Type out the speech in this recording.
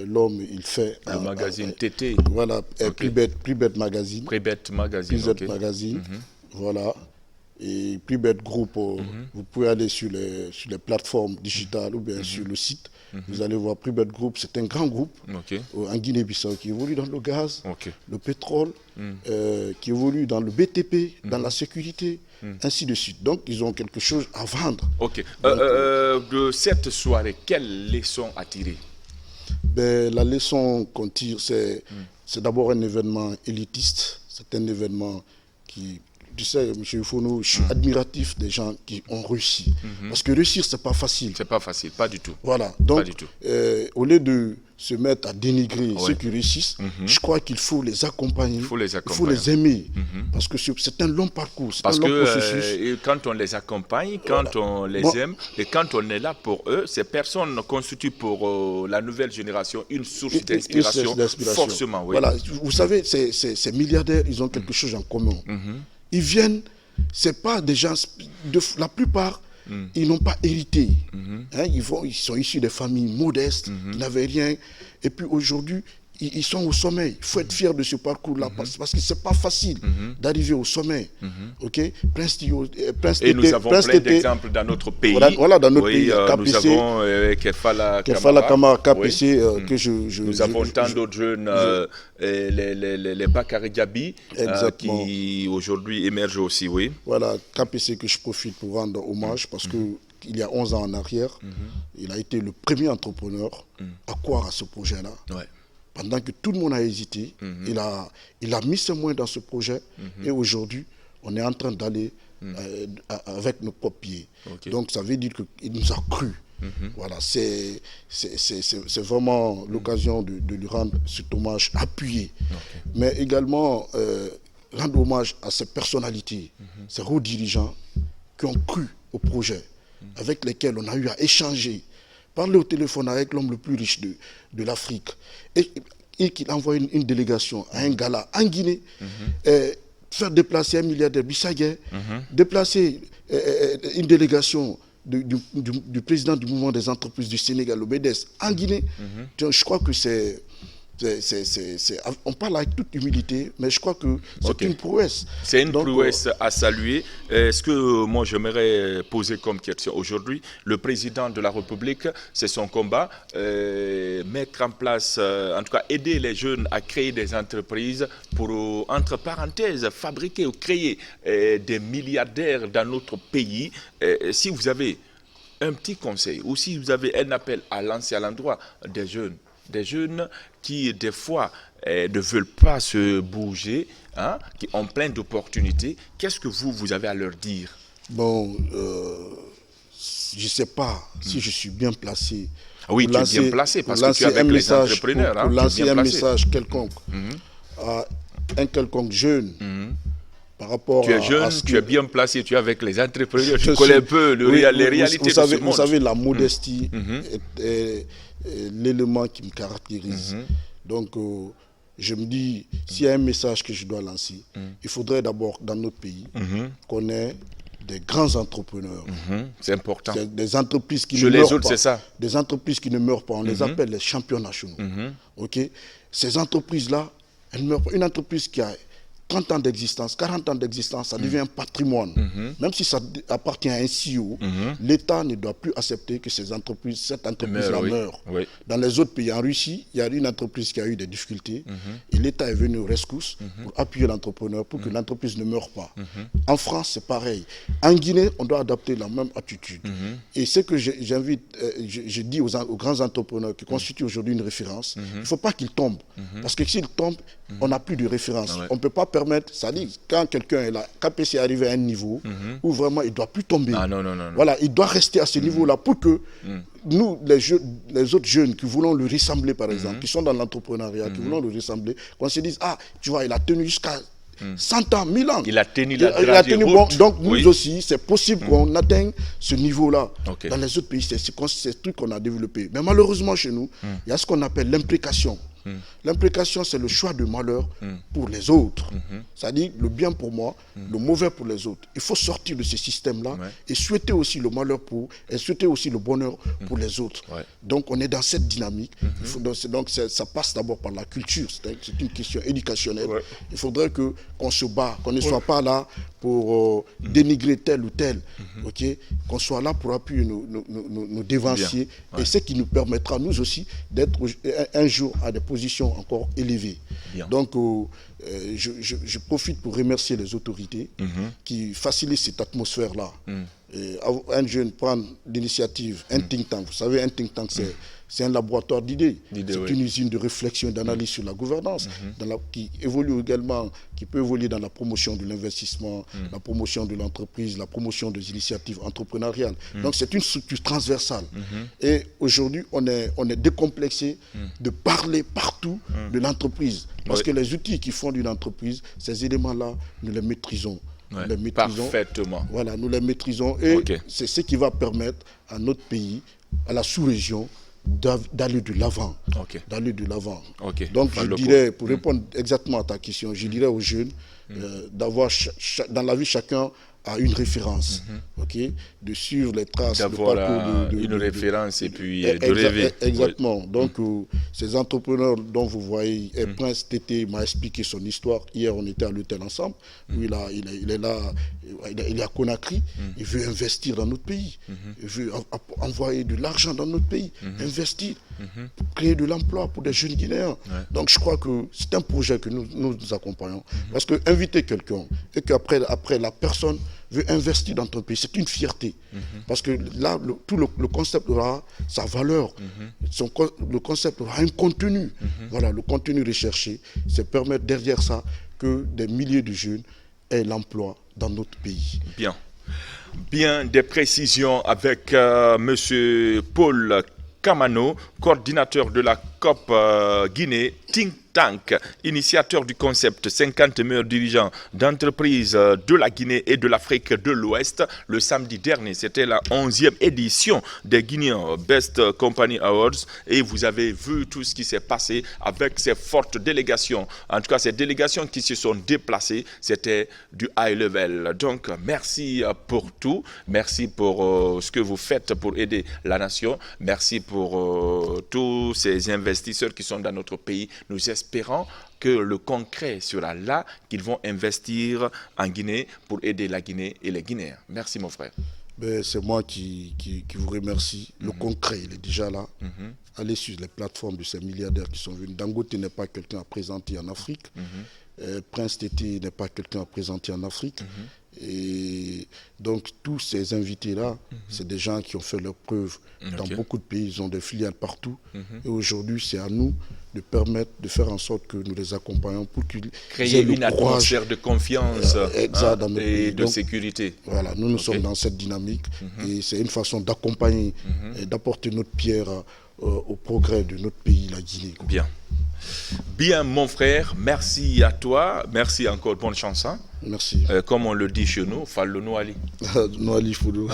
l'homme, il fait... Le magazine TT. Voilà, Okay. Pribet Magazine. Pribet Magazine, Pribet Magazine, voilà. Et Pribet Group, vous pouvez aller sur les plateformes digitales ou bien sur le site. Vous allez voir Pribet Group, c'est un grand groupe en Guinée-Bissau qui évolue dans le gaz, le pétrole, qui évolue dans le BTP, dans la sécurité, ainsi de suite. Donc, ils ont quelque chose à vendre. Ok. De cette soirée, quelle leçon à tirer? Ben, la leçon qu'on tire, c'est d'abord un événement élitiste. C'est un événement qui... Tu sais, M. Yufonu, je suis admiratif des gens qui ont réussi. Parce que réussir, ce n'est pas facile. C'est pas facile, pas du tout. Voilà. Donc, pas du tout. Au lieu de se mettre à dénigrer ceux qui réussissent, je crois qu'il faut les accompagner. Il faut les aimer. Parce que c'est un long parcours, c'est un long processus. Quand on les accompagne, quand on les aime, et quand on est là pour eux, ces personnes constituent pour la nouvelle génération une source d'inspiration. Forcément, oui. Voilà. Vous savez, ces milliardaires, ils ont quelque chose en commun. Ils viennent, c'est pas des gens, la plupart, ils n'ont pas hérité. Hein, ils sont issus des familles modestes, qui n'avaient rien. Et puis aujourd'hui, ils sont au sommet. Il faut être fier de ce parcours-là, parce que ce n'est pas facile d'arriver au sommet. Okay? Et nous avons plein d'exemples dans notre pays. Voilà, dans notre pays. Nous avons Kefala Kamara, KPC, que nous avons tant d'autres jeunes, les Bakary Diaby, qui aujourd'hui émergent aussi, oui. Voilà, KPC que je profite pour rendre hommage, parce que il y a 11 ans en arrière, il a été le premier entrepreneur à croire à ce projet-là. Pendant que tout le monde a hésité, il a mis ses moyens dans ce projet et aujourd'hui, on est en train d'aller avec nos propres pieds. Donc ça veut dire qu'il nous a cru. Voilà, c'est vraiment l'occasion de lui rendre cet hommage appuyé. Mais également rendre hommage à ces personnalités, ces hauts dirigeants qui ont cru au projet, avec lesquels on a eu à échanger, parler au téléphone avec l'homme le plus riche de l'Afrique, et qu'il envoie une délégation à un gala en Guinée, faire déplacer un milliardaire Bissagé, déplacer une délégation du président du mouvement des entreprises du Sénégal, le BDS, en Guinée. Je crois que on parle avec toute humilité, mais je crois que c'est une prouesse. C'est une prouesse à saluer. Ce que moi j'aimerais poser comme question aujourd'hui, le président de la République, c'est son combat, mettre en place, en tout cas aider les jeunes à créer des entreprises pour, entre parenthèses, fabriquer ou créer des milliardaires dans notre pays. Si vous avez un petit conseil ou si vous avez un appel à lancer à l'endroit des jeunes qui, des fois, ne veulent pas se bouger, hein, qui ont plein d'opportunités, qu'est-ce que vous avez à leur dire? Bon, je ne sais pas si je suis bien placé. Oui, tu es bien placé parce que tu es avec les entrepreneurs. Pour lancer un message quelconque à un quelconque jeune par rapport tu es jeune, tu es bien placé, tu es avec les entrepreneurs, tu connais un peu les réalités de ce monde. Vous savez, la modestie est l'élément qui me caractérise. Donc, je me dis, s'il y a un message que je dois lancer, il faudrait d'abord, dans notre pays, qu'on ait des grands entrepreneurs. C'est important. Des entreprises qui ne meurent pas. C'est ça. Des entreprises qui ne meurent pas. On les appelle les champions nationaux. Ces entreprises-là, elles ne meurent pas. Une entreprise qui a 30 ans d'existence, 40 ans d'existence, ça devient un patrimoine. Même si ça appartient à un CEO, l'État ne doit plus accepter que cette entreprise-là meure. Dans les autres pays, en Russie, il y a une entreprise qui a eu des difficultés et l'État est venu aux rescousse pour appuyer l'entrepreneur pour que l'entreprise ne meure pas. En France, c'est pareil. En Guinée, on doit adapter la même attitude. Et ce que j'invite, je dis aux grands entrepreneurs qui constituent aujourd'hui une référence, il ne faut pas qu'ils tombent. Parce que s'ils tombent, on n'a plus de référence. On ne peut pas permettre, ça dit, quand quelqu'un est là, KPC est arrivé à un niveau où vraiment il ne doit plus tomber. Voilà, il doit rester à ce niveau-là pour que nous, les autres jeunes qui voulons le ressembler, par exemple, qui sont dans l'entrepreneuriat, qui voulons le ressembler, qu'on se dise, ah, tu vois, il a tenu jusqu'à 100 ans, 1000 ans. Il a tenu la route. Donc nous aussi, c'est possible qu'on atteigne ce niveau-là. Dans les autres pays, c'est ce truc qu'on a développé. Mais malheureusement, chez nous, il y a ce qu'on appelle l'imprécation. L'implication, c'est le choix de malheur pour les autres. C'est-à-dire le bien pour moi, le mauvais pour les autres. Il faut sortir de ce système-là et souhaiter aussi le malheur et souhaiter aussi le bonheur pour les autres. Donc, on est dans cette dynamique. Donc, ça passe d'abord par la culture. C'est une question éducationnelle. Il faudrait qu'on se bat, qu'on ne soit pas là pour dénigrer tel ou tel, qu'on soit là pour appuyer nos dévanciers, et ce qui nous permettra, nous aussi, d'être un jour à des positions encore élevées. Donc, je profite pour remercier les autorités qui facilitent cette atmosphère-là. Un jeune prend l'initiative, un think tank. Vous savez, un think tank, c'est un laboratoire d'idées. C'est une usine de réflexion et d'analyse sur la gouvernance qui évolue également, qui peut évoluer dans la promotion de l'investissement, la promotion de l'entreprise, la promotion des initiatives entrepreneuriales. Donc c'est une structure transversale. Et aujourd'hui, on est décomplexé de parler partout de l'entreprise. Parce que les outils qui font d'une entreprise, ces éléments-là, nous les maîtrisons. Nous les maîtrisons. Parfaitement. Voilà, nous les maîtrisons. Et c'est ce qui va permettre à notre pays, à la sous-région, d'aller de l'avant. D'aller de l'avant. Donc je dirais, pour répondre exactement à ta question, je dirais aux jeunes d'avoir dans la vie chacun a une référence, de suivre les traces, d'avoir une référence et puis de rêver. Exactement. Donc, ces entrepreneurs dont vous voyez, Prince Tété m'a expliqué son histoire. Hier, on était à l'hôtel ensemble. Lui, il est là, il est à Conakry. Il veut investir dans notre pays. Il veut envoyer de l'argent dans notre pays, investir, créer de l'emploi pour des jeunes Guinéens. Donc, je crois que c'est un projet que nous accompagnons. Parce que inviter quelqu'un et qu'après la personne veut investir dans ton pays, c'est une fierté. Parce que là, tout le concept aura sa valeur. Le concept aura un contenu. Voilà, le contenu recherché, c'est permettre derrière ça que des milliers de jeunes aient l'emploi dans notre pays. Bien, des précisions avec M. Paul Kamano, coordinateur de la COP Guinée, Think Tank, initiateur du concept 50 meilleurs dirigeants d'entreprises de la Guinée et de l'Afrique de l'Ouest. Le samedi dernier, c'était la 11e édition des Guinean Best Company Awards et vous avez vu tout ce qui s'est passé avec ces fortes délégations. En tout cas, ces délégations qui se sont déplacées, c'était du high level. Donc, merci pour tout. Merci pour ce que vous faites pour aider la nation. Merci pour tous ces investisseurs qui sont dans notre pays. Nous espérons que le concret sera là, qu'ils vont investir en Guinée pour aider la Guinée et les Guinéens. Merci mon frère. C'est moi qui vous remercie. Le concret, il est déjà là. Allez sur les plateformes de ces milliardaires qui sont venus. Dangote n'est pas quelqu'un à présenter en Afrique. Prince Tété n'est pas quelqu'un à présenter en Afrique. Et donc tous ces invités-là, c'est des gens qui ont fait leurs preuves dans beaucoup de pays, ils ont des filiales partout. Et aujourd'hui, c'est à nous de permettre, de faire en sorte que nous les accompagnons pour qu'ils créer une atmosphère de confiance et de sécurité. Voilà, nous sommes dans cette dynamique et c'est une façon d'accompagner et d'apporter notre pierre au progrès de notre pays, la Guinée. Bien, mon frère, merci à toi. Merci encore, bonne chance. Merci. Comme on le dit chez nous, Fallo Noali. Noali Foudou.